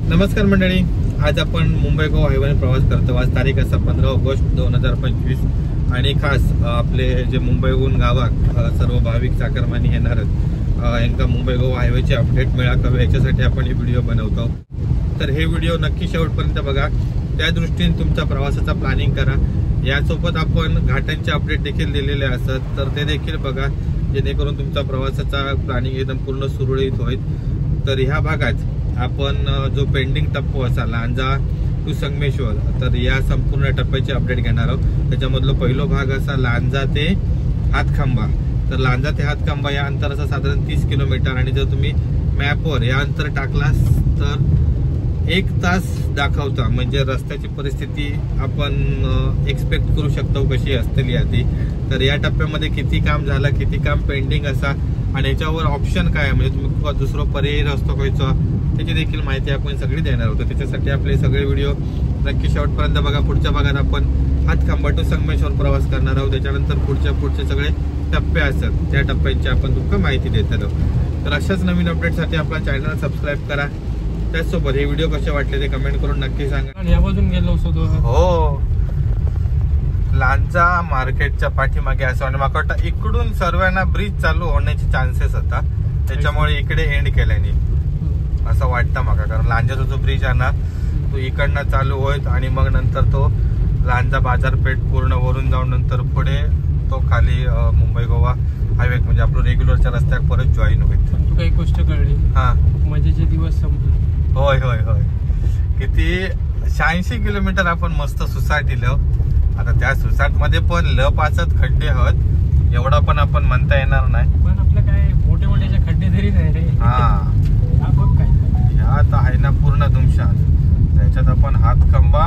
नमस्कार मंडळी, आज आपण मुंबई गोवा हायवेने प्रवास करतो। आज तारीख असा 15 ऑगस्ट 2025 आणि खास आपले जे मुंबईहून गावाक सर्व भाविक चाकरमानी येणार यांना मुंबई गोवा हायवेचे अपडेट मिळावे याच्यासाठी आपण हे व्हिडिओ बनवतो। तर हे व्हिडिओ नक्की शेवटपर्यंत बघा, त्या दृष्टीने तुमचा प्रवासाचा प्लॅनिंग करा। यासोबत आपण घाटांचे अपडेट देखील दिलेले असतात, तर ते देखील बघा, जेणेकरून तुमचा प्रवासाचा प्लॅनिंग एकदम पूर्ण सुरळीत होईल। तर ह्या भागात आपण जो पेंडिंग टप्पा असा लांजा टू संगमेश्वर, तर या संपूर्ण टप्प्याचे अपडेट घेणार आहोत। त्याच्यामधला पहिला भाग असा लांजा ते हातखंबा। तर लांजा ते हातखंबा या अंतर असं साधारण 30 किलोमीटर आणि जर तुम्ही मॅपवर या अंतर टाकलास तर 1 तास दाखवता। म्हणजे रस्त्याची परिस्थिती आपण एक्सपेक्ट करू शकतो कशी असतेली आधी। तर या टप्प्यामध्ये किती काम झालं, किती काम पेंडिंग असा आणि याच्यावर ऑप्शन काय, म्हणजे तुम्ही दुसरा पर्याय रस्तो खायचा त्याची देखील माहिती आपण सगळी देणार होतो। त्याच्यासाठी आपले सगळे व्हिडिओ नक्की शेवटपर्यंत बघा। पुढच्या भागात आपण हातखंबा टू संगमेश्वर प्रवास करणार आहोत। त्याच्यानंतर पुढचे सगळे टप्पे असतात, त्या टप्प्यांची आपण तुमका माहिती देत आहोत। तर अशाच नवीन अपडेटसाठी आपला चॅनल सबस्क्राईब करा। त्याचसोबत हे व्हिडिओ कसे वाटले ते कमेंट करून नक्की सांगा। या बाजून गेलो होतो हो, लांजा मार्केटच्या पाठीमागे असं आणि मला वाटतं इकडून सर्वांना ब्रिज चालू होण्याचे चान्सेस होता, त्याच्यामुळे इकडे एंड केल्याने असं वाटतं मला। कारण लांजाचा जो ब्रिज आहे ना तो इकडनं चालू होईल आणि मग नंतर तो लांजा बाजारपेठ पूर्ण वरून जाऊन नंतर पुढे तो खाली मुंबई गोवा हायवे म्हणजे आपलं रेग्युलरच्या रस्त्यावर परत जॉईन होईल। तू काही गोष्ट कळली? हा, मजेचे दिवस संपले। होय होय होय, किती 86 किलोमीटर आपण मस्त सुसाट दिलं। आता त्या सुसाट मध्ये पण ल-पाचत खड्डे आहेत, एवढा पण आपण म्हणता येणार नाही, पण आपलं काय मोठे मोठे खड्डे तरी नाही रे। हा बघ काय ह्यात आहे ना पूर्ण धुमशान। त्याच्यात आपण हातखंबा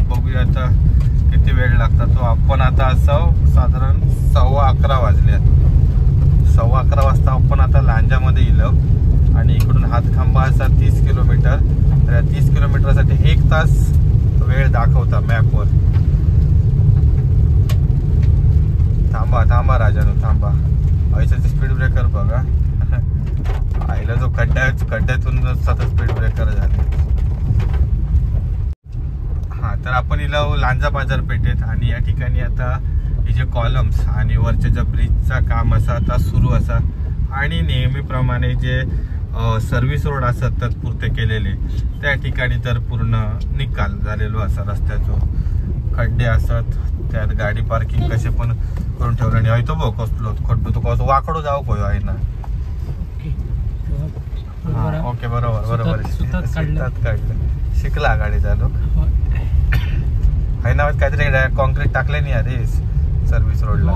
बघूया आता किती वेळ लागतात। तो आपण आता असं साधारण 11:15 वाजल्यात, 11:15 वाजता आपण आता लांजामध्ये इलो आणि इकडून हातखंबा असा 30 किलोमीटर। तर 30 किलोमीटरसाठी 1 तास वेळ दाखवता मॅपवर। थांबा राजानू थांबा, ऐसाचे स्पीड ब्रेकर बघा। आईला जो खड्ड्यातून सतत स्पीड ब्रेकर झाले। हा, तर आपण इला लांजा बाजारपेठेत आणि या ठिकाणी आता हे जे कॉलम्स आणि वरच्या ज्या ब्रिजचा काम असा आता सुरू असा आणि नेहमीप्रमाणे जे सर्व्हिस रोड असतात तात्पुरते केलेले त्या ठिकाणी तर पूर्ण निकाल झालेलो असा। रस्त्याचो खड्डे असतात, त्यात गाडी पार्किंग कसे पण करून ठेवलं आणि हय तो बघ कसलो खड्डो तो कसं वाकडो जाऊ कोय आहे ना। ओके बरोबर काढलं शिकला गाडी चालू आहे ना। काहीतरी कॉन्क्रीट टाकले नाही अरे सर्व्हिस रोडला।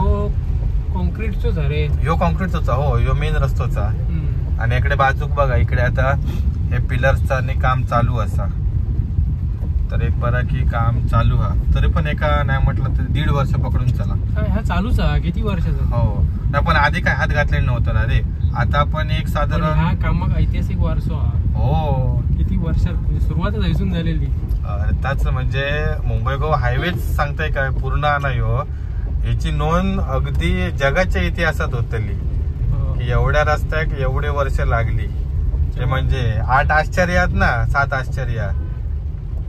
कॉन्क्रीटचोच अरे, ह्यो कॉन्क्रीटचा हो, ह्यो मेन रस्तोचा। आणि इकडे बाजूक बघा, इकडे आता हे पिलर्सचा काम चालू असा। तर एक बरा की काम चालू हा, तरी पण एका नाही म्हटलं तर 1.5 वर्ष पकडून चला। हा चालूच हा, किती वर्षाचा? हो, पण आधी काय हात घातलेलं नव्हतं ना रे। आता आपण एक साधारण हा कामाक ऐतिहासिक वारसा हो, किती वर्षात सुरुवातच ऐसून झालेली। त्याच म्हणजे मुंबई गोवा हायवेच सांगताय काय पूर्ण नाही हो, याची नोंद अगदी जगाच्या इतिहासात होतली। एवढ्या रस्त्याक एवढे वर्ष लागली, ते म्हणजे 8 आश्चर्यात ना 7 आश्चर्य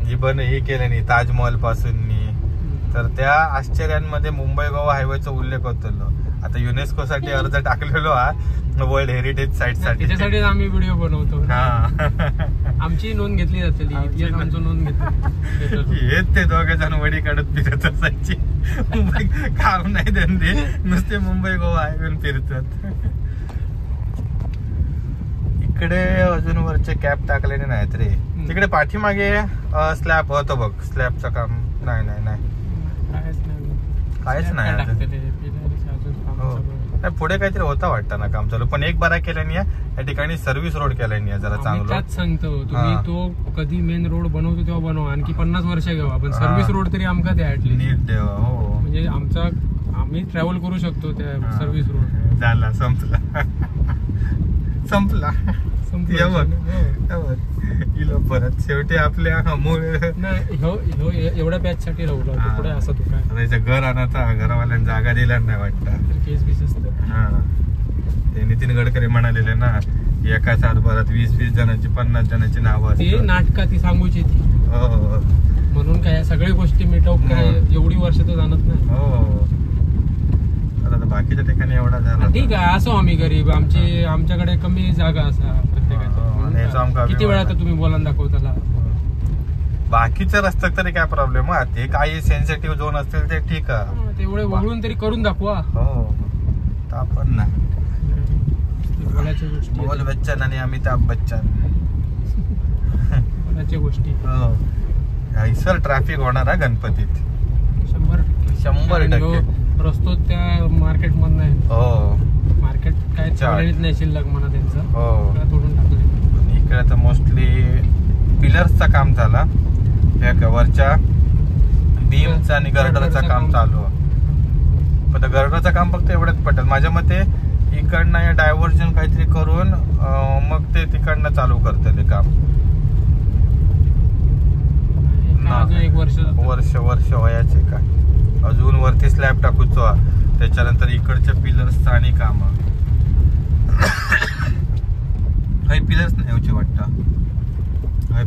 जी बन हे केलं नाही ताजमहल पासून। तर त्या आश्चर्यांमध्ये मुंबई गोवा हायवेचा उल्लेख होतो। आता युनेस्को साठी अर्ज टाकलेलो हा, वर्ल्ड हेरिटेज साइट साठी। त्याच्यासाठी आम्ही व्हिडिओ बनवतो। आमची नोंद घेतली जाते, इतिहासाची नोंद घेतली। हेच ते दोघे जण वडी काढत फिरत असायची, काम नाही धंदे, नुसते मुंबई गोवा हायवे फिरतात। इकडे अजून वरचे कॅप टाकलेले नाहीत रे। तिकडे पाठीमागे स्लॅब होतो बघ, स्लॅबचं काम नाही काहीच नाही। पुढे काहीतरी होता वाटतं ना काम चालू, पण एक बरा केल्याने या ठिकाणी सर्व्हिस रोड केल्याने जरा चांगलं। त्याच सांगतो तुम्ही, तो कधी मेन रोड बनवतो तेव्हा बनवा, आणखी 50 वर्ष घेऊ आपण सर्व्हिस रोड तरी आमका द्या नीट देवा। हो, म्हणजे आम्ही ट्रॅव्हल करू शकतो त्या सर्व्हिस रोड। झाला, संपला परत शेवटी आपल्या एवढ्या बॅच साठी राहू पुढे असं तू काय घर आणता घरावाल्यांना जागा दिला नाही वाटतं केस बिस असतं। हा, ते नितीन गडकरी म्हणालेले ना एका सातबारात 20-20 जणांची 50 जणांची नावं ते नाटका ती सांगूची ती. म्हणून काय सगळ्या गोष्टी मिटवून काय एवढी वर्ष तर जाणत नाही. हो आता बाकीच्या ठिकाणी एवढा झाला. ठीक आहे असो आम्ही गरीब आमच्याकडे कमी जागा असा प्रत्येकाच्या. किती वेळा तर तुम्ही बोलान दाखवताला. बाकीच्या रस्त्यात तरी काय प्रॉब्लेम आहे. ते काही सेन्सिटिव्ह झोन असतील ते ठीक आहे, तेवढे वळून तरी करून दाखवा. हो आपण ना बोलायच्या गोष्टी. बोल बच्चन आणि अमिताभ बच्चन बोलायच्या गोष्टी. हो सर ट्रॅफिक होणार आहे गणपतीत 100%. रस्तो त्या मार्केट मधन आहे. हो मार्केट काय चालत नाही शिल्लक म्हणा त्यांचं. हो तोडून टाकले. इकडे तर मोस्टली पिलर्सचं काम झाला, वरच्या बीमचं आणि गर्डरचं काम चालू आहे. पण गर्डरचं काम फक्त एवढंच पटेल माझ्या मते. इकडनं या डायव्हर्जन काहीतरी करून मग ते तिकडनं चालू करते काम. अजून 1 वर्ष वयाचे का अजून वरती स्लॅब टाकूचो. त्याच्यानंतर इकडच्या पिलर्सचं आणि काम काही पिलर्स नाही होचे वाटतं.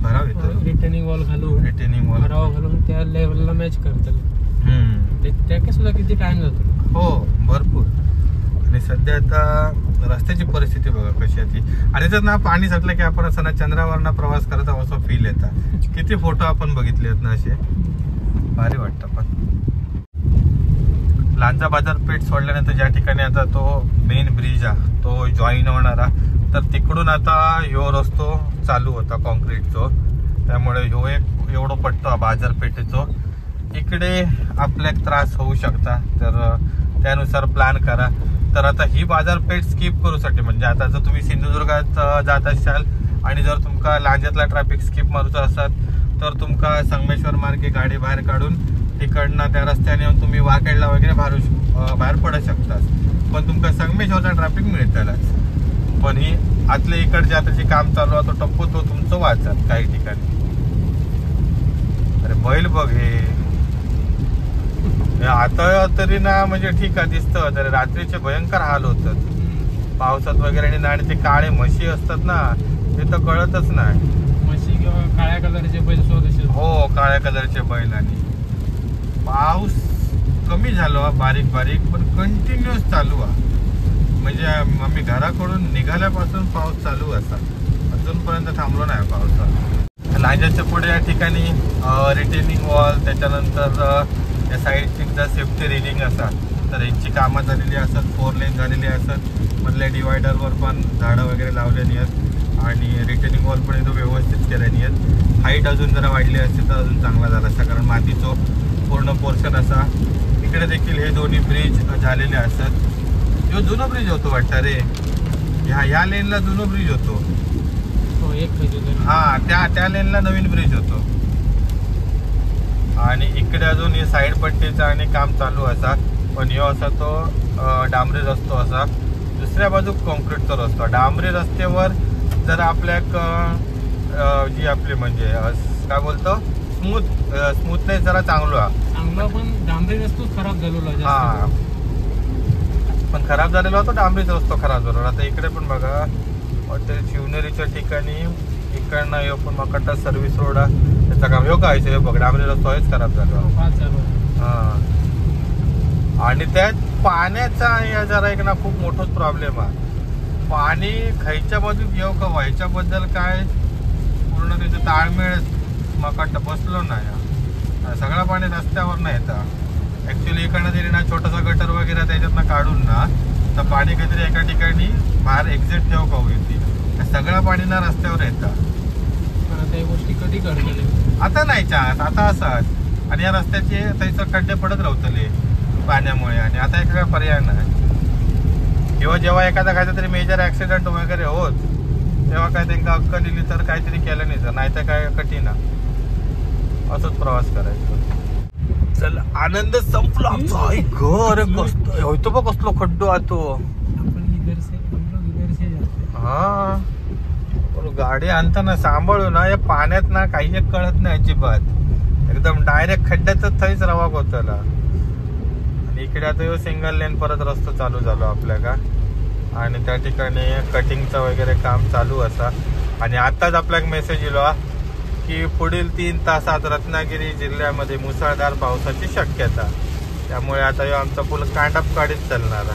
भराव येतो रिटर्निंग वॉल घालून भराव घालून त्या लेवलला मॅच करतात. त्या सुद्धा किती टाइम जातो. हो भरपूर. आणि सध्या आता रस्त्याची परिस्थिती बघा कशी आहे ती. आणि जर ना पाणी साठलं की आपण असं ना चंद्रावरनं प्रवास करत असं फील येतात. किती फोटो आपण बघितले आहेत ना असे, भारी वाटतं. पण लांजा बाजारपेठ सोडल्यानंतर ज्या ठिकाणी आता तो मेन ब्रिज आहे तो जॉईन होणारा, तर तिकडून आता ह्यो रस्तो चालू होता कॉन्क्रीटचो. त्यामुळे ह्यो एक एवढं पट्टो बाजारपेठेचो इकडे आपल्याक त्रास होऊ शकता. तर त्यानुसार प्लॅन करा. तर आता ही बाजारपेठ स्किप करूसाठी म्हणजे आता जर तुम्ही सिंधुदुर्गात जात असाल आणि जर तुमका लांजातला ट्रॅफिक स्किप मारूचा असाल तर तुमका संगमेश्वर मार्गे गाडी बाहेर काढून तिकडनं त्या रस्त्याने येऊन तुम्ही वाकेडला वगैरे बाहेर पडू शकतात. पण तुमका संगमेश्वरचा ट्रॅफिक मिळतालच. पण ही आतले इकडचे आता जे काम चालू आहे तो टप्पू तो तुमचं वाचत काही ठिकाणी. अरे बैल बघ हे आता तरी ना म्हणजे ठीक आहे दिसतं. तर रात्रीचे भयंकर हाल होतात पावसात वगैरे. आणि ते काळे म्हशी असतात ना ते तर कळतच नाही. म्हशी किंवा काळ्या कलरचे बैल स्वतः. हो काळ्या कलरचे बैल. आणि पाऊस कमी झालो बारीक बारीक पण कंटिन्युअस चालू आहे. म्हणजे आम्ही घराकडून निघाल्यापासून पाऊस चालू असा अजूनपर्यंत थांबलो नाही पावसा. लांजाच्या पुढे या ठिकाणी रिटेनिंग वॉल त्याच्यानंतर या साईडची जर सेफ्टी रेलिंग असतात तर यांची कामं झालेली असतात. 4 लेन झालेली असतात. मधल्या डिवायडरवर पण झाडं वगैरे लावलेली आहेत आणि रिटेनिंग वॉल पण एकदम व्यवस्थित केलेली आहेत. हाईट अजून जरा वाढली असते तर अजून चांगला झाला असता कारण मातीचो पूर्ण पोर्शन असा. इकडे देखील हे दोन्ही ब्रिज झालेले असतात. जो जुनो ब्रिज होतो वाटतं रे ह्या लेनला जुनो ब्रिज होतो. हा त्या लेनला नवीन ब्रिज होतो. आणि इकडे अजून हे साईड पट्टीचा आणि काम चालू असा. पण ह्यो असा तो डांबरी रस्तो असा. दुसऱ्या बाजूक कॉन्क्रीटचा रस्तो. डांबरी रस्त्यावर जर आपल्याक जी आपली म्हणजे काय बोलतो स्मूथनेस जरा चांगला. पण डांबरी रस्तो खराब झालेला. हा पण खराब झालेला होता डांबरीचा रस्तो खराब झाला. आता इकडे पण बघा हॉटेल शिवनेरीच्या ठिकाणी इकडनं यो पण मकाटा सर्व्हिस रोड त्याचं काम ह्यो काय बघ डांबरी रस्तो हेच खराब झाला. हा आणि त्यात पाण्याचा जरा एक ना खूप मोठाच प्रॉब्लेम आहे. पाणी खायच्या बाजूक येऊ का व्हायच्याबद्दल काय पूर्ण त्याचं ताळमेळ मकाटा बसलो नाही. सगळं पाणी रस्त्यावर नाही येतं. ऍक्च्युली इकडनं तरी ना छोटासा गटर वगैरे त्याच्यातनं काढून ना तर पाणी काहीतरी एका ठिकाणी बाहेर एक्झिट ठेव का होती. सगळं पाणी ना रस्त्यावर येतं. त्या गोष्टी कधी करतले आता नाही चान्स आता असंच. आणि या रस्त्याचे त्याचं खड्डे पडत राहतले पाण्यामुळे. आणि आता एक काय पर्याय नाही. किंवा जेव्हा एखादा काहीतरी तरी मेजर ऍक्सिडेंट वगैरे होत तेव्हा काय त्यांना अक्कल दिली तर काहीतरी केलं नाही तर काय कठीण असंच प्रवास करायचं. चल आनंद संपला घर कसलो बघ कसलो खड्डो आतो. हा गाडी आणताना सांभाळू ना या पाण्यात ना काही एक कळत नाही अजिबात. एकदम डायरेक्ट खड्ड्यातच थैच रवाक होतला. आणि इकडे आता सिंगल लेन परत रस्ता चालू झालो आपल्या का. आणि त्या ठिकाणी कटिंगचं वगैरे काम चालू असा. आणि आताच आपल्याक मेसेज येलो की पुढील 3 तासात रत्नागिरी जिल्ह्यामध्ये मुसळधार पावसाची शक्यता. त्यामुळे आता आमचा फुल कांडाप काढीत चालणार.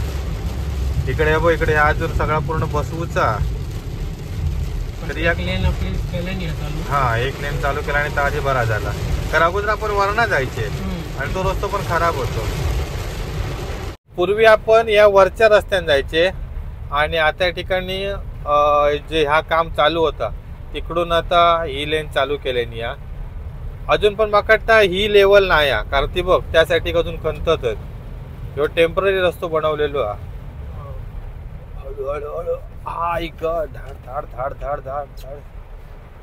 इकडे बघ, इकडे अजून सगळा पूर्ण बसवूचा. हा, एक लेन चालू केला आणि ताजी बरा झाला. तर अगोदर आपण वरणा जायचे आणि तो रस्ता पण खराब होतो. पूर्वी आपण या वरच्या रस्त्याने जायचे आणि आता या ठिकाणी जे हा काम चालू होता तिकडून आता ही लेन चालू केल्यानी. अजून पण माकडता ही लेवल नाही, कारण ती बघ त्यासाठी अजून खंततच. ह्यो टेम्पररी रस्तो बनवलेलो हा. हा इक धाड धाड धाड धाड धाड धाड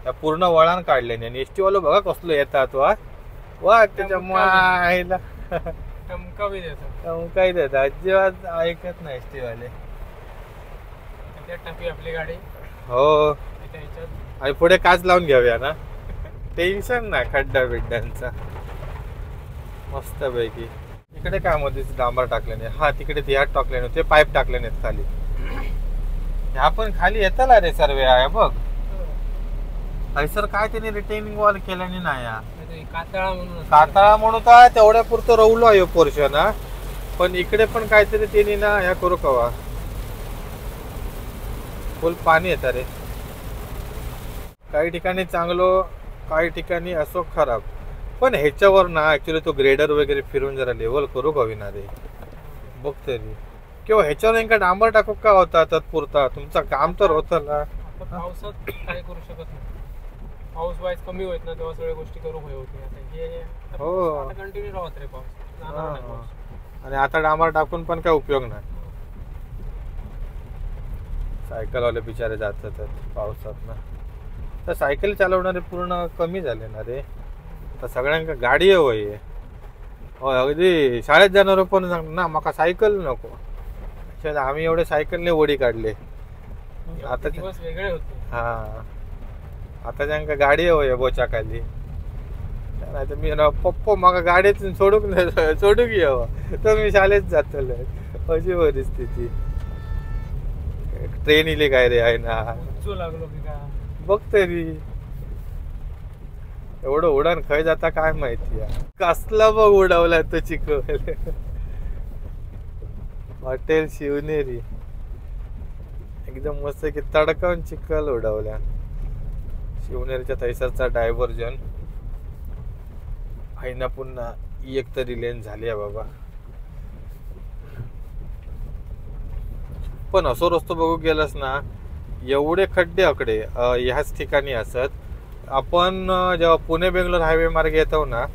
या पूर्ण वळण काढल्याने. आणि एसटी वालो बघा कसलो येतात वा वा, त्याच्या मायला टमकाही देतात. अजिबात ऐकत नाही एसटी वाले. आपली गाडी हो, आणि पुढे काच लावून घेऊया ना, टेन्शन नाही खड्डा बिड्ड्यांचा. मस्त पैकी. इकडे काय मध्ये डांबर टाकल्याने. हा, तिकडे ह्यात टाकल्याने, ते पाईप टाकल्याने खाली. ह्या पण खाली येताला रे सर्व आहे बघ. सर काय त्याने रिटेनिंग वॉल केल्याने नाही. कातळा म्हणून का तेवढ्या पुरतं रवलो आहे पोर्शन. पण इकडे पण काहीतरी त्यांनी ना ह्या करू कवा. फुल पाणी येतं रे. काही ठिकाणी चांगलं, काही ठिकाणी असो खराब. पण ह्याच्यावर ना ऍक्च्युली तो ग्रेडर वगैरे फिरून जरा लेवल करू हवी रे बघ तरी. किंवा ह्याच्यावर नेमका डांबर टाकू का होता तत्पुरता. तुमचं काम तर होतं ना. पावसात काय करू शकत नाही. पाऊस वाईज कमी होत ना तेव्हा सगळ्या गोष्टी करू होते. हो, कंटिन्यू राहत रे पाऊस. आणि आता डांबर टाकून पण काय उपयोग नाही. सायकलवाले बिचारे जातात पावसात ना. तर सायकल चालवणारे पूर्ण कमी झाले ना रे. तर सगळ्यांना गाडी हवी आहे. अगदी शाळेत जाणार पण ना माका सायकल नको. आम्ही एवढे सायकलने ओढी काढले. आता दिवस वेगळे होते. हा, आता त्यांना गाडी हवी बोचा खाली. नाही तर मी पप्पा माका गाडीत सोडूक यावं तर मी शाळेत जातो. अशी परिस्थिती. ट्रेन इले काय रे आहे ना. लागलो बघ तरी एवढं उडान खय जाता काय माहिती. कसला बघ उडवलाय तो चिखल. हॉटेल शिवनेरी एकदम मस्त की तडकावून चिखल उडवल्या. शिवनेरीच्या थैसरचा डायव्हर्जन आहे ना. पुन्हा एक तरी लेन झाली आहे बाबा. पण असो रस्तो बघू गेलास ना, एवढे खड्डे आकडे ह्याच ठिकाणी असत. आपण जेव्हा पुणे बेंगलोर हायवे मार्गे येतो ना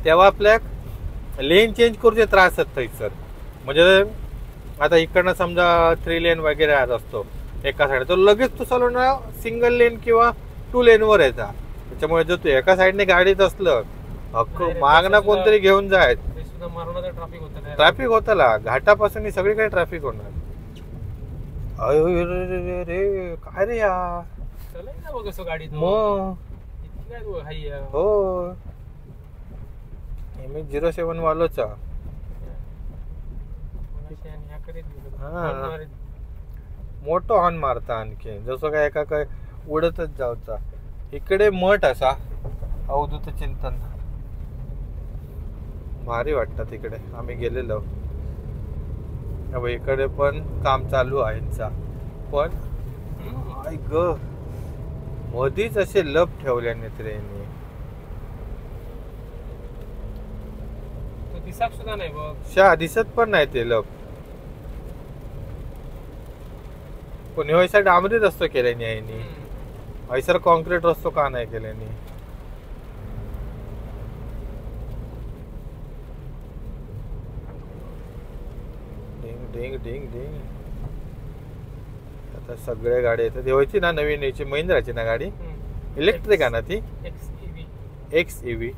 तेव्हा आपल्या लेन चेंज करूचे त्रास आहेत थैसर. म्हणजे आता इकडनं समजा 3 लेन वगैरे असतो एका साईड, तर लगेच तू चालू ना सिंगल लेन किंवा 2 लेनवर येता. त्याच्यामुळे जर तू एका साईडने गाडीत असलं हक्क मागना कोणतरी घेऊन जायच. ट्रॅफिक होताला घाटापासून सगळीकडे ट्रॅफिक होणार. रे काय रे या गाडीत हो. MH-07 वालोचा मोठं हॉर्न मारता. आणखी जसं काय एका काय उडतच जाऊचा. इकडे मठ असा अवधूत चिंतन भारी वाटतात. इकडे आम्ही गेलेलो. इकडे पण काम चालू आहे यांचा. पण ग मधीच असे लप ठेवल्याने ट्रेनने. सुद्धा नाही बघ. दिसत पण नाही ते लप. पण ह्या डांबरी रस्तो केल्याने यांनी. ऐसर कॉन्क्रीट रस्तो का नाही केल्याने. डिंग डिंग डिंग. आता सगळे गाडी येतात. व्हायची ना नवीन याची महिंद्राची ना गाडी. इलेक्ट्रिक आहे ना ती. XEV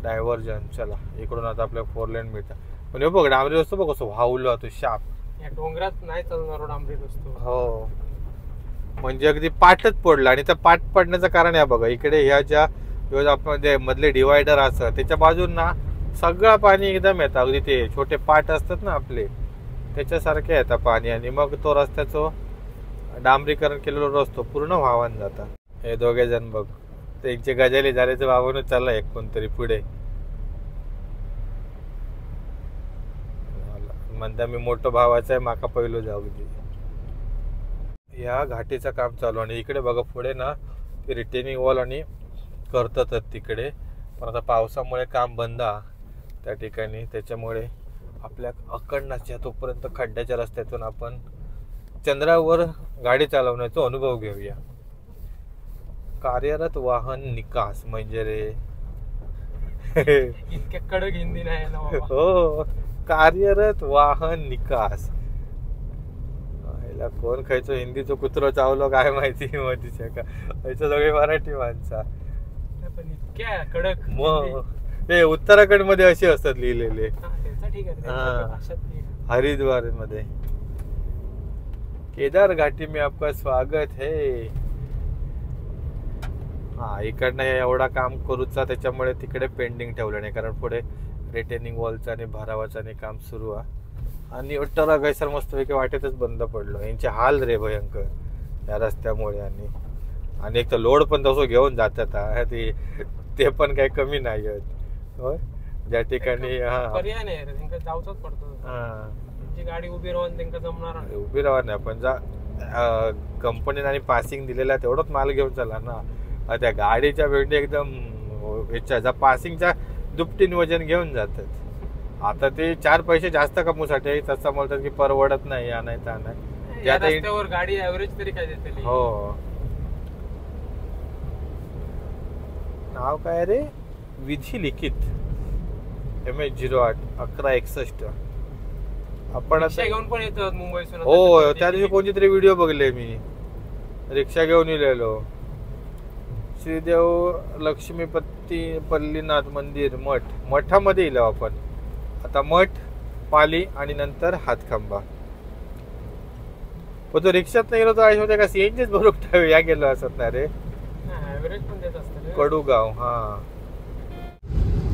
diversion. चला इकडून आता आपल्या 4 लेन मिळतात. पण हे बघ डांबरी रस्तो बघ कसं वाहवलं तो शाप. या डोंगरात नाही चालणार डांबरी रस्तो. हो, म्हणजे अगदी पाठच पडला. आणि त्या पाठ पडण्याचं कारण आहे बघा, इकडे ह्या ज्या आपण मधले डिवायडर असं त्याच्या बाजूंना सगळं पाणी एकदम येतं, अगदी ते छोटे पाट असतात ना आपले त्याच्यासारखे येतात पाणी. आणि मग तो रस्त्याचं डांबरीकरण केलेला रस्तो पूर्ण वाहून जाता. हे दोघे जण बघ त्यांचे गजाली झाल्याचं वाहूनच चालला एक कोणतरी पुढे. म्हणता मी मोठं भावाचं आहे, माका पहिलो जाऊ दे. या घाटीचं काम चालू आणि इकडे बघा पुढे ना ते रिटेनिंग वॉल आणि करतात तिकडे, पण आता पावसामुळे काम बंद त्या ठिकाणी. त्याच्यामुळे आपल्या अकडनाच्या तोपर्यंत खड्ड्याच्या रस्त्यातून आपण चंद्रावर गाडी चालवण्याचा अनुभव घेऊया. कार्यरत वाहन निकास म्हणजे रे इतक्या कडक हिंदी नाही ना हो, कार्यरत वाहन निकास. कोण खायचो हिंदीचं कुत्रो चावलो काय माहिती मधीच्या का, सगळे मराठी माणसा. पण इतक्या कडक मग ते उत्तराखंड मध्ये असे असतात लिहिलेले. हरिद्वार मध्ये. केदार घाटी में आपका स्वागत है. हा इकडनं एवढा काम करूचा त्याच्यामुळे तिकडे पेंडिंग ठेवलं नाही, कारण पुढे रिटेनिंग वॉलचं आणि भरावाचं आणि काम सुरू आहे. आणि अट्टरा गैसर मस्तपैकी वाटेतच बंद पडलो. यांचे हाल रे भयंकर या रस्त्यामुळे. आणि एक तर लोड पण तसं घेऊन जातात ते पण काही कमी नाही आहेत. ज्या ठिकाणी पर्याय नाही त्यांना जाऊच पडतो. गाडी उभी राहून त्यांना जमणार नाही, उभी राहणार नाही. पण जा कंपनीने आणि पासिंग दिलेला तेवढंच माल घेऊन चला ना. त्या गाडीच्या भेंडी एकदम याच्या पासिंगच्या दुपटीने वजन घेऊन जातात. आता ते 4 पैसे जास्त कमवूसाठी तसं म्हणतात की परवडत नाही या नाही त्या नाही. रस्त्यावर गाडी ऍव्हरेज तरी काय देते. हो नाव काय रे, विधी लिखित MH08 1161. आपण घेऊन पण येतो मुंबईतून. हो त्या दिवशी कोणती तरी व्हिडिओ बघले मी, रिक्षा घेऊन इलेलो. श्रीदेव लक्ष्मीपती पल्लीनाथ मंदिर मठामध्ये इलो आपण. आता मठ, पाली आणि नंतर हातखंबा. पण तो रिक्षात नाही गेलो तर आयुष्य होते का सीएनजीच भरून या गेलो असत ना रे. ऍव्हरेज पण देत असतं कडूगाव. हा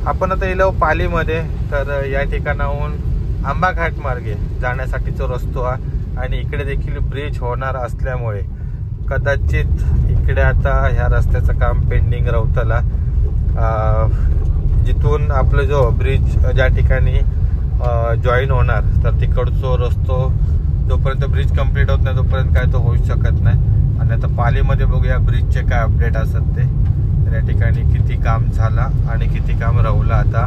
आपण आता इलो पालीमध्ये. तर या ठिकाणाहून आंबाघाट मार्गे जाण्यासाठीचा रस्तो हा. आणि इकडे देखील ब्रिज होणार असल्यामुळे कदाचित इकडे आता ह्या रस्त्याचं काम पेंडिंग राहतला. जिथून आपलं जो ब्रिज ज्या ठिकाणी जॉईन होणार तर तिकडचा रस्तो जोपर्यंत ब्रिज कंप्लीट होत नाही तोपर्यंत काय तो होऊ शकत नाही. आणि आता पालीमध्ये बघूया ब्रिजचे काय अपडेट असतात ते. तर या ठिकाणी किती काम झाला आणि किती काम राहिलं आता.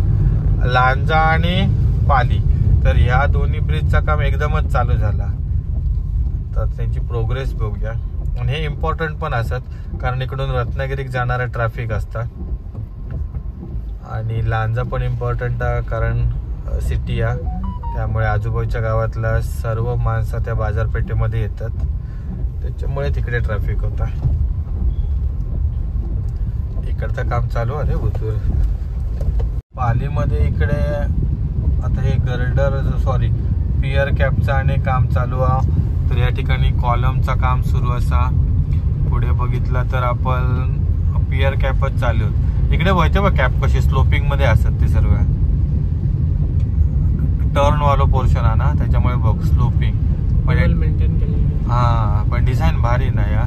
लांजा आणि पाली तर ह्या दोन्ही ब्रिजचा काम एकदमच चालू झाला. तर त्यांची प्रोग्रेस बघूया. आणि हे इम्पॉर्टंट पण असत कारण इकडून रत्नागिरीत जाणारा ट्रॅफिक असतात. आणि लांजा पण इम्पॉर्टंट आहे कारण सिटी आहे, त्यामुळे आजूबाजूच्या गावातला सर्व माणसं त्या बाजारपेठेमध्ये येतात, त्याच्यामुळे तिकडे ट्रॅफिक होता. इकडचं काम चालू आहे बुतूर पालीमध्ये. इकडे आता हे गर्डर पियर कॅपचं आणि काम चालू आहे. तर या ठिकाणी कॉलमचा काम सुरू असा. पुढे बघितलं तर आपण पियर कॅपच चालू. इकडे व्हायचं बघ कॅप कशी स्लोपिंग मध्ये असतात ते सर्व. टर्न वालो पोर्शन आहे ना त्याच्यामुळे बघ स्लोपिंग मेंटेन केलेली. हा पण डिझाईन भारी नाही या.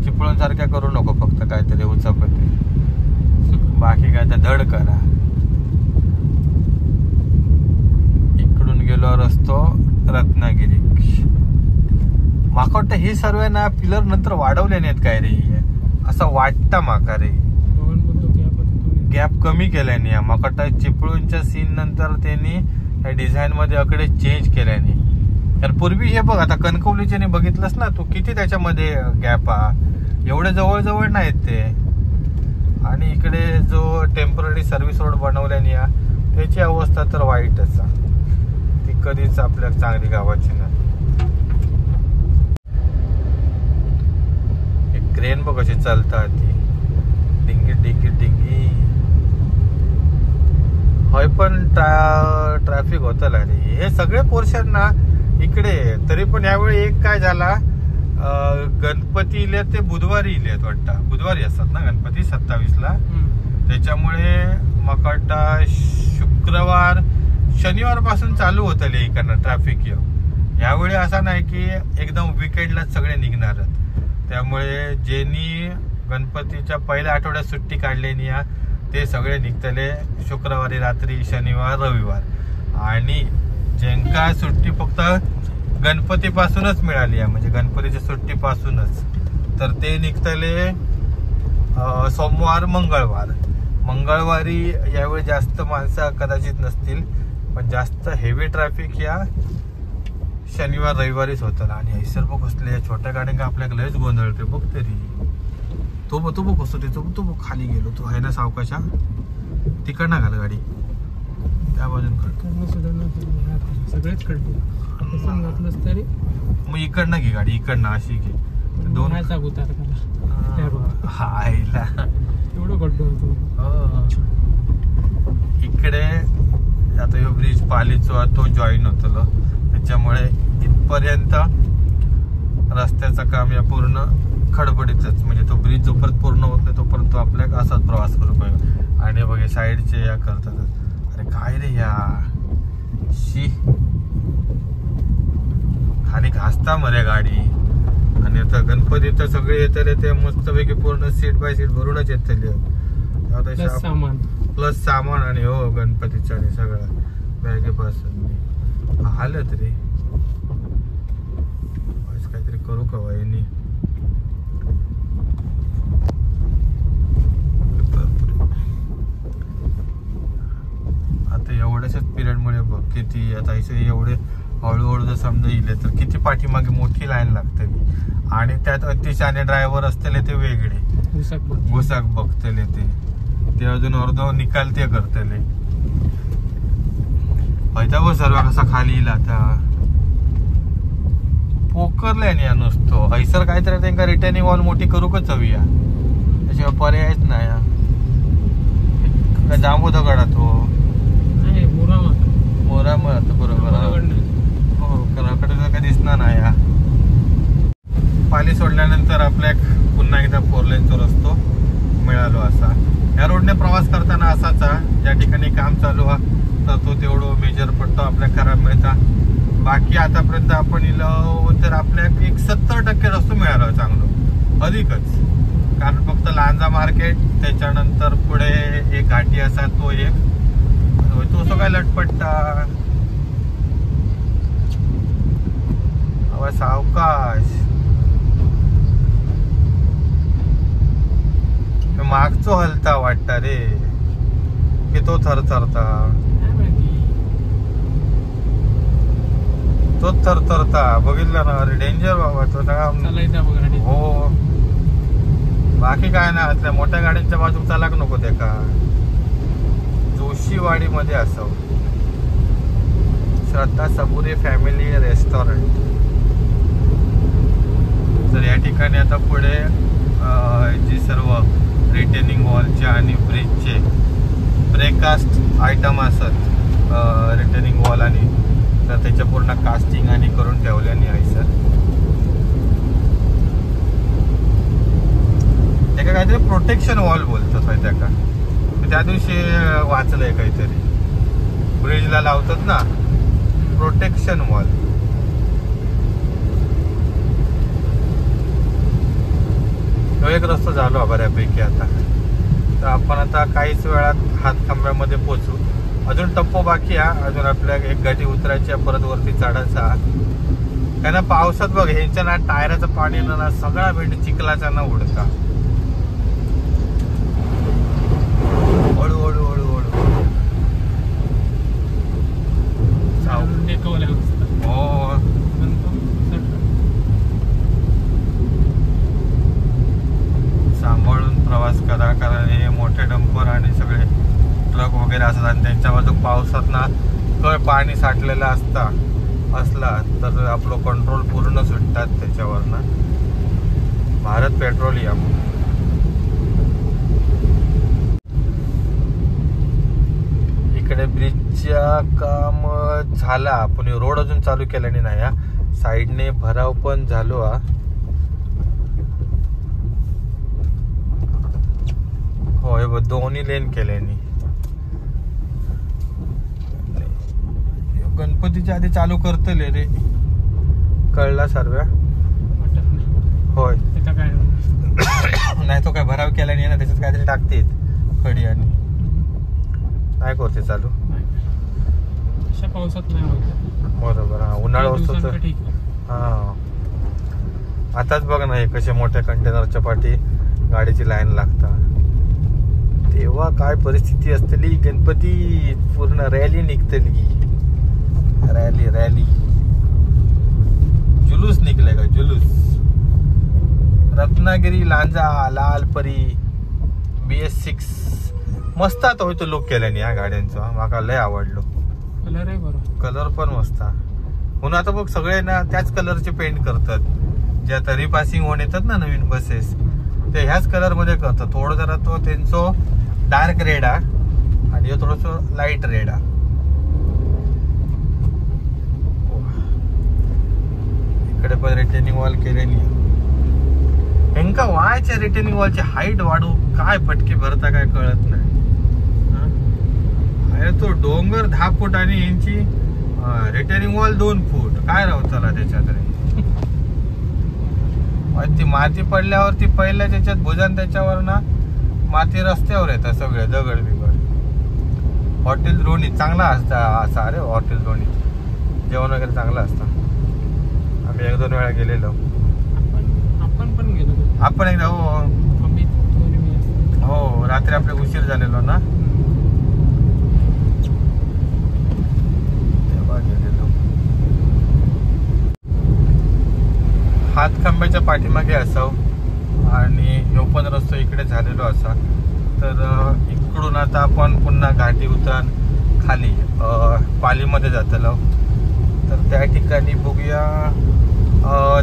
चिपळूण सारख्या करू नको, फक्त काहीतरी उचापते, बाकी काय तर धड करा. इकडून गेलो रस्तो रत्नागिरी. माका वाटतं हे सर्व ना पिलर नंतर वाढवले नाहीत काय रे, असं वाटतं माका रे. गॅप कमी केल्याने माका वाटतं चिपळूणच्या सीन नंतर त्यांनी डिझाईन मध्ये अकडे चेंज केल्याने. कारण पूर्वी हे बघ आता कणकवलीचे बघितलंस ना तू किती त्याच्यामध्ये गॅप हा, एवढे जवळ जवळ नाहीत ते. आणि इकडे जो टेम्पररी सर्व्हिस रोड बनवल्याने त्याची अवस्था तर वाईटच, ती कधीच आपल्या चांगली गावाची नाही. क्रेन बघ कशी चालतात ती, डिंगी डिंगी डिंगी. होय पण ट्रॅफिक होतं रे. हे सगळे पोर्शन ना इकडे. तरी पण यावेळी एक काय झाला, गणपती इले ते बुधवारी इलेत वाटतं. बुधवारी असतात ना गणपती 27 ला. त्याच्यामुळे मकाटा शुक्रवार शनिवार पासून चालू होतले इकडनं ट्रॅफिक. यावेळी असा नाही की एकदम विकेंडलाच सगळे निघणार. त्यामुळे ज्यांनी गणपतीच्या पहिल्या आठवड्यात सुट्टी काढलेली ते सगळे निघतले शुक्रवारी रात्री, शनिवार, रविवार. आणि ज्यांका सुट्टी फक्त गणपतीपासूनच मिळाली आहे, म्हणजे गणपतीच्या सुट्टीपासूनच, तर ते निघतले सोमवार, मंगळवार. मंगळवारी यावेळी जास्त माणसं कदाचित नसतील, पण जास्त हेवी ट्रॅफिक या शनिवार रविवारीच होतं. आणि ऐसर बघ कसले छोट्या गाड्यांना आपल्याला लयच गोंधळते बघ. तरी तो बघ कसं तो बघ खाली गेलो तो आहे ना सावकाशा, तिकडनं घाल गाडी त्या बाजून सगळेच तरी मग इकडनं घे गाडी, इकडनं अशी घे. दोन हायला एवढं खड्डो होतो इकडे. आता ह्यो ब्रिज पालीचा तो जॉईन होतो, त्याच्यामुळे इथपर्यंत रस्त्याचं काम या पूर्ण खडबडीतच. म्हणजे तो ब्रिज जोपर्यंत पूर्ण होत नाही तोपर्यंत आपल्याला असाच प्रवास करू पाहिजे. आणि बघे साईडचे या करतात. अरे काय रे या शी खाली घासता मरे गाडी. आणि आता गणपती तर सगळे येतले ते मस्तपैकी पूर्ण सीट बाय सीट भरूनच येतले. प्लस सामान आणि हो गणपतीचं आणि सगळं बॅगेपासून हालत रे. काहीतरी करू का वाईनी. आता एवढ्याच पिरियड मुळे बघ किती आता एवढे हळूहळू जर समजा येईल तर किती पाठीमागे मोठी लाईन लागते. आणि त्यात अतिशहाणे ड्रायव्हर असतले ते वेगळे घुसाक बघतले ते अजून अर्ध निकाल ते करतले. ब सर्व कसा खाली येईल आता पोकरले या नुसतो. हैसर काहीतरी त्यांना रिटर्निंग वॉल मोठी करू का हवी या, त्याशिवाय पर्यायच नाही. जांबू दगडा तो मोरा मग बरोबर हो कडाकडे काय दिसणार नाही. पाली सोडल्यानंतर आपल्या पुन्हा एकदा 4 लेनचा रस्तो मिळालो. असा या रोडने प्रवास करताना असाचा ज्या ठिकाणी काम चालू तर तो तेवढं मेजर पडतो आपल्या खराब मिळता. बाकी आतापर्यंत आपण इलो तर आपल्या एक 70% रस्तो मिळाला चांगलं अधिकच. कारण फक्त लांजा मार्केट त्याच्यानंतर पुढे एक घाटी असा तो एक तो सगळा लटपट्टा. सावकाश मागचो हलता वाटता रे की तो थरथरता तो थरथरता बघितलं ना. अरे डेंजर बाबा तो सगळा हो. बाकी काय ना त्या मोठ्या गाड्यांच्या बाजू चालाक नको ते का. जोशीवाडी मध्ये असावं श्रद्धा सबुरे फॅमिली रेस्टॉरंट. तर या ठिकाणी आता पुढे जी सर्व रिटेनिंग वॉलचे आणि ब्रिजचे ब्रेककास्ट आयटम असत रिटेनिंग वॉल आणि तर त्याच्या पूर्ण कास्टिंग आणि करून ठेवल्याने आहे सर. त्याका काहीतरी प्रोटेक्शन वॉल बोलतात त्याका. त्या दिवशी वाचलंय काहीतरी ब्रिजला लावतात ना प्रोटेक्शन वॉल. तो एक रस्ता झालो बऱ्यापैकी. आता तर आपण आता काहीच वेळात हातखंब्यामध्ये पोहोचू. अजून टप्पो बाकी आहे. अजून आपल्या एक गाठी उतरायची परत वरती चढायचा. त्यांना पावसात बघ ह्यांच्या ना टायराचं पाणी ना सगळा भेंड चिखलाचा ना उडता. हळू हळू हळू हळू हो. सांभाळून प्रवास करा कारण हे मोठे डंपर आणि सगळे ट्रक वगैरे असतात आणि त्यांच्या बाजू पावसात ना कळ पाणी साठलेलं असला तर आपलं कंट्रोल पूर्ण सुटतात त्याच्यावर ना. भारत पेट्रोलियम. इकडे ब्रिजच्या काम झाला पण रोड अजून चालू केल्याने नाही. साईडने भराव पण झालो होय दोन्ही लेन केल्याने. गणपतीच्या आधी चालू करतले रे, कळला सर्व होय. नाही तो काय भराव केला नाही ना, त्याच्यात काहीतरी टाकतेत खडी आणि नाही करते चालू. पावसात नाही होत बरोबर. हा उन्हाळा असतो तर हा. आताच बघ ना हे कसे मोठ्या कंटेनरच्या पाठी गाडीची लाईन लागतात, तेव्हा काय परिस्थिती असतली. गणपती पूर्ण रॅली निघतली, रॅली रॅली जुलूस निघले का जुलूस. रत्नागिरी लांजा लालपरी BS6 मस्त आता होतो लुक केल्याने या गाड्यांचा, माका लय आवडलो. कलर आहे बरोबर, कलर पण मस्त. म्हणून आता बघ सगळे ना त्याच कलरचे पेंट करतात, जे आता रिपासिंग होऊन येतात ना नवीन बसेस, ते ह्याच कलर मध्ये करतात. थोडं जरा तो त्यांचो डार्क रेड आणि थोडस लाईट रेड. इकडे पण रिटेनिंग वॉल केलेली. हेंका व्हायच्या रिटेनिंग वॉलची हाईट वाढू काय पटके भरता काय कळत नाही. अरे तो डोंगर 10 फूट आणि यांची रिटेनिंग वॉल 2 फूट, काय राहताला त्याच्यात रे. ती माती पडल्यावरती पहिल्या त्याच्यात भुजन, त्याच्यावर ना माती रस्त्यावर येतात सगळे दगड बिगड. हॉटेल द्रोणी चांगला असता असा रे, हॉटेल द्रोणी जेवण वगैरे चांगलं असतं. आम्ही 1-2 वेळा गेलेलो. आपण पण गेलो. आपण एकदा हो रात्री आपले उशीर झालेलो ना, तेव्हा गेलेलो. हातखंब्याच्या पाठीमागे असावं आणि ओपन रस्ता इकडे झालेलो असा. तर इकडून आता आपण पुन्हा घाटी उतरण खाली पालीमध्ये जातलो. तर त्या ठिकाणी बघूया,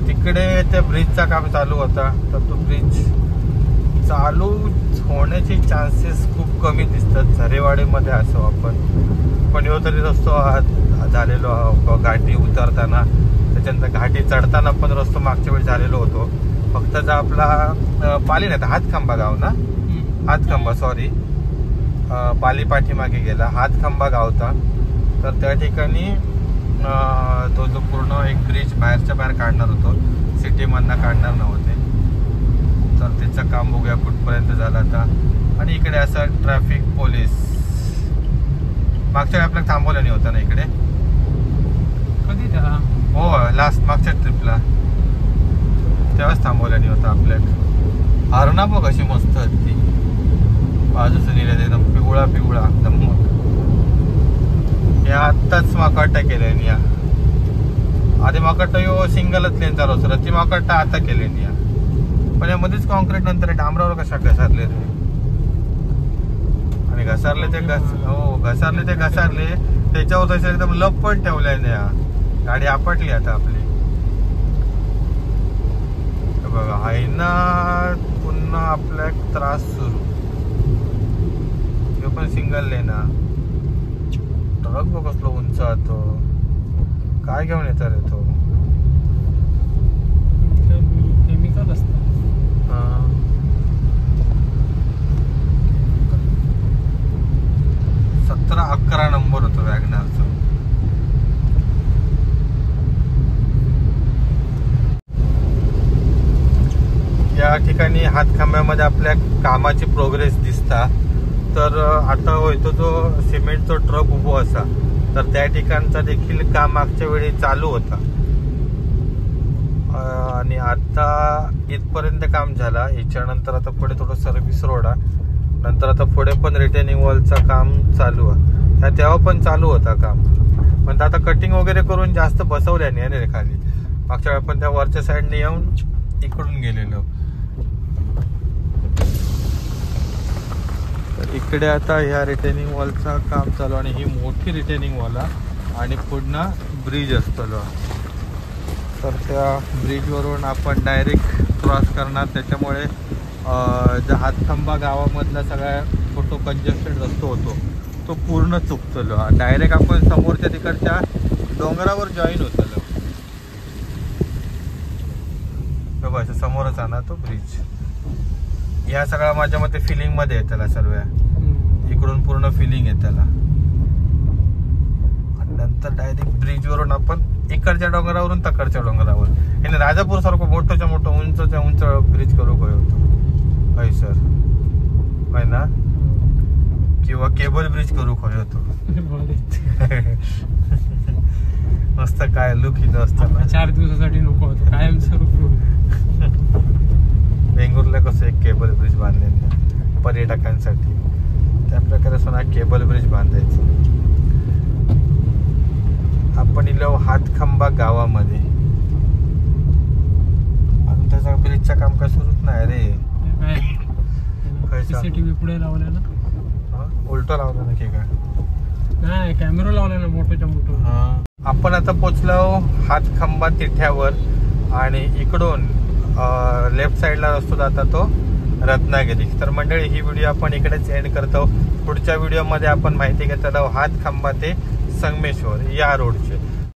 तिकडे त्या ब्रिजचा काम चालू होता, तर तो ब्रिज चालू होण्याचे चान्सेस खूप कमी दिसतात. झरेवाडीमध्ये असो आपण, पण यो तरी रस्तो झालेलो घाटी उतरताना. त्याच्यानंतर घाटी चढताना पण रस्तो मागच्या वेळी झालेलो होतो. फक्त जर आपला पाली नाही, हातखंबा गाव ना, हातखंबा सॉरी पाली पाठीमागे गेला, हातखंबा गावता. तर त्या ठिकाणी तो जो पूर्ण एक ब्रिज बाहेरच्या बाहेर काढणार होतो, सिटीमधनं काढणार नव्हते. तर त्याचं काम बघूया कुठपर्यंत झालं आता. आणि इकडे असं ट्रॅफिक पोलीस मागच्या वेळी आपल्याला थांबवलं नाही होतं ना इकडे, कधी त्याला हो लास्ट मागच्या ट्रिपला तेव्हाच थांबवलं नाही होतं आपल्याला. हरणा बघ अशी मस्त ती बाजूचं नेलं, एकदम पिवळा पिवळा धम्मक. या आत्ताच माकाटा केल्याने या, आधी माकाटा यो सिंगलच लेन चालू असतो, ती माकाटा आता केल्याने या. पण यामध्येच कॉन्क्रीट नंतर डांबरावर कशा घसारले रे. आणि घसारले ते घसारले ते घसारले, त्याच्यावर तसे एकदम लप पण ठेवल्याने या. गाडी आपटली आता आपली. बघा आहे ना पुन्हा आपला एक त्रास सुरू. हे पण सिंगल लेन ना, ट्रक बघ कसलो उंच तो, काय घेऊन येतात रे तो. केमिकल असतं. 17-11 नंबर होतो वॅगनारचा. या ठिकाणी हातखंब्यामध्ये आपल्या कामाची प्रोग्रेस दिसता. तर आता होय तो जो सिमेंटचा ट्रक उभो असा, तर त्या ठिकाणचा देखील काम मागच्या वेळी चालू होता. आणि आता इथपर्यंत काम झाला. याच्यानंतर आता पुढे थोडं सर्व्हिस रोड आहे, नंतर आता पुढे पण रिटेनिंग वॉलचं काम चालू आहे. तेव्हा पण चालू होता काम, पण आता कटिंग वगैरे करून जास्त बसवल्या नाही रे खाली. मागच्या वेळी आपण त्या वरच्या साईडने येऊन इकडून गेलेलो. तर इकडे आता ह्या रिटेनिंग वॉलचं काम चालू, आणि ही मोठी रिटेनिंग वॉल आणि पुन्हा ब्रिज असतो. तर त्या ब्रिजवरून आपण डायरेक्ट क्रॉस करणार. त्याच्यामुळे जो हातखंबा गावामधला सगळा फोटो कंजेस्टेड रस्तो होतो तो पूर्ण चुकतलो. डायरेक्ट आपण समोरच्या तिकडच्या डोंगरावर जॉईन होतलो. बघा समोरच आहे ना तो ब्रिज. या सगळ्या माझ्या मते फिलिंग मध्ये आहे त्याला, सर्व इकडून पूर्ण फिलिंग आहे त्याला. नंतर डायरेक्ट ब्रिज वरून आपण इकडच्या डोंगरावरून तकडच्या डोंगरावर आणि राजापूर सारखं मोठं मोठं उंचच्या उंच ब्रिज करू होतो काय सर होय ना, किंवा केबल ब्रिज करू होतो मस्त काय लुक इथं असताना 4 दिवसासाठी नको होतं कायम स्वरूप. वेंगुर्ला कसं एक केबल ब्रिज बांधले पर्यटकांसाठी, त्या प्रकारे सोना केबल ब्रिज बांधायचं. आपण इलो हातखंबा गावामध्ये, अजून त्याचा ब्रिजचं काम काय सुरूच नाही रे. सीसीटीव्ही पुढे लावला ना, उलटं लावलं ना की काय नाही, कॅमेरा लावला ना मोठ्याच्या मोठं. आपण आता पोचलो हातखंबा तिठ्यावर आणि इकडून लेफ्ट साइडला रस्तो जाता तो रत्नागिरी. तर मंडळी ही व्हिडिओ आपण इकडेच एंड करतो. पुढच्या व्हिडिओमध्ये आपण माहिती घेत आलो हातखंबा ते संगमेश्वर या रोडचे.